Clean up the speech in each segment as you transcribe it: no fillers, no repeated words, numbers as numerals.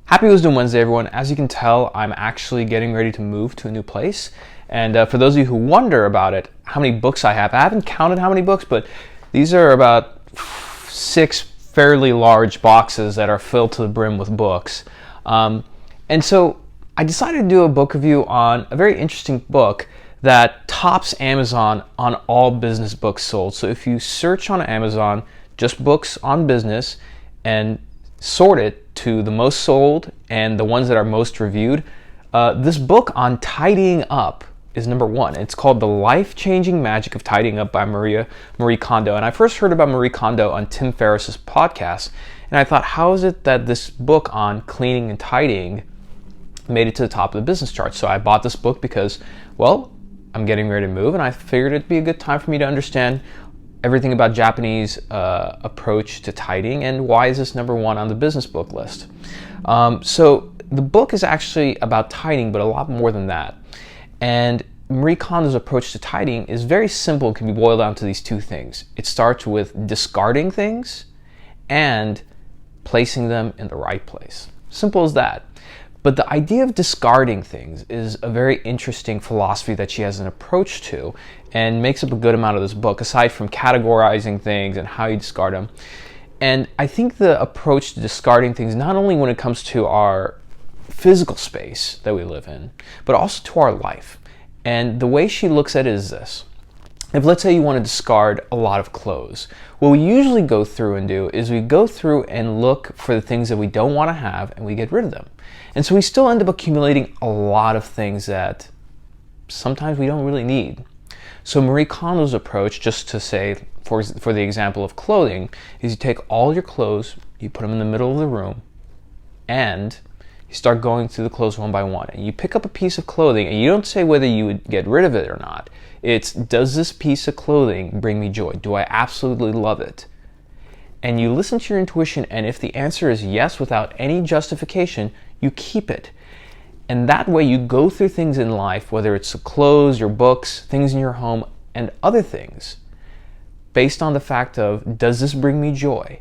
Happy Wisdom Wednesday, everyone. As you can tell, I'm actually getting ready to move to a new place. And for those of you who wonder about it, how many books I haven't counted how many books, but these are about 6 fairly large boxes that are filled to the brim with books. And so I decided to do a book review on a very interesting book that tops Amazon on all business books sold. So if you search on Amazon, just books on business, and sort it to the most sold and the ones that are most reviewed, this book on tidying up is number 1. It's called The Life-Changing Magic of Tidying Up by Marie Kondo. And I first heard about Marie Kondo on Tim Ferriss's podcast, and I thought, how is it that this book on cleaning and tidying made it to the top of the business chart? So I bought this book because, well, I'm getting ready to move, and I figured it'd be a good time for me to understand everything about Japanese approach to tidying and why is this number 1 on the business book list. So the book is actually about tidying, but a lot more than that. And Marie Kondo's approach to tidying is very simple. It can be boiled down to these 2 things. It starts with discarding things and placing them in the right place. Simple as that. But the idea of discarding things is a very interesting philosophy that she has an approach to and makes up a good amount of this book, aside from categorizing things and how you discard them. And I think the approach to discarding things, not only when it comes to our physical space that we live in, but also to our life. And the way she looks at it is this. If, let's say, you want to discard a lot of clothes, what we usually go through and do is we go through and look for the things that we don't want to have and we get rid of them. And so we still end up accumulating a lot of things that sometimes we don't really need. So Marie Kondo's approach, just to say, for the example of clothing, is you take all your clothes, you put them in the middle of the room, and you start going through the clothes one by one. And you pick up a piece of clothing, and you don't say whether you would get rid of it or not. It's, does this piece of clothing bring me joy? Do I absolutely love it? And you listen to your intuition, and if the answer is yes without any justification, you keep it. And that way you go through things in life, whether it's the clothes, your books, things in your home, and other things, based on the fact of, does this bring me joy?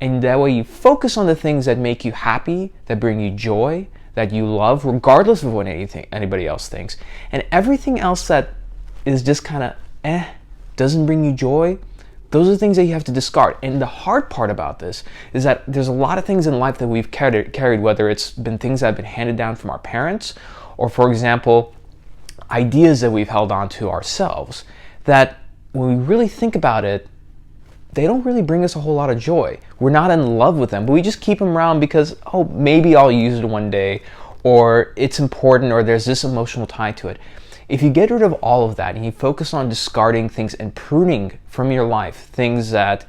And that way you focus on the things that make you happy, that bring you joy, that you love, regardless of what anybody else thinks. And everything else that is just kind of doesn't bring you joy, those are the things that you have to discard. And the hard part about this is that there's a lot of things in life that we've carried, whether it's been things that have been handed down from our parents, or, for example, ideas that we've held on to ourselves, that when we really think about it, they don't really bring us a whole lot of joy. We're not in love with them, but we just keep them around because, oh, maybe I'll use it one day, or it's important, or there's this emotional tie to it. If you get rid of all of that and you focus on discarding things and pruning from your life things that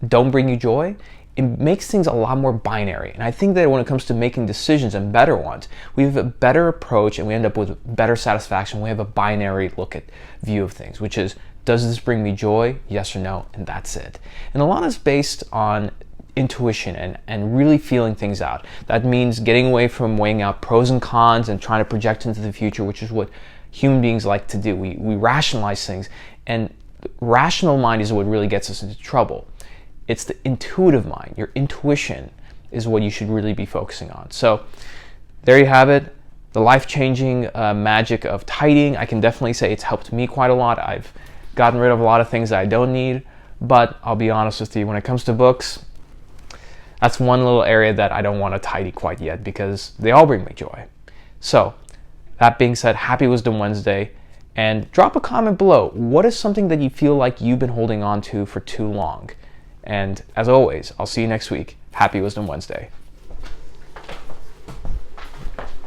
don't bring you joy, it makes things a lot more binary. And I think that when it comes to making decisions, and better ones, we have a better approach and we end up with better satisfaction. We have a binary view of things, which is, does this bring me joy? Yes or no, and that's it. And a lot is based on intuition and really feeling things out. That means getting away from weighing out pros and cons and trying to project into the future, which is what human beings like to do. We rationalize things, and the rational mind is what really gets us into trouble. It's the intuitive mind. Your intuition is what you should really be focusing on. So there you have it. The life-changing magic of tidying. I can definitely say it's helped me quite a lot. I've gotten rid of a lot of things that I don't need, but I'll be honest with you, when it comes to books, that's one little area that I don't want to tidy quite yet because they all bring me joy. So that being said, happy Wisdom Wednesday, and drop a comment below. What is something that you feel like you've been holding on to for too long? And as always, I'll see you next week. Happy Wisdom Wednesday.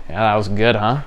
Yeah, that was good, huh?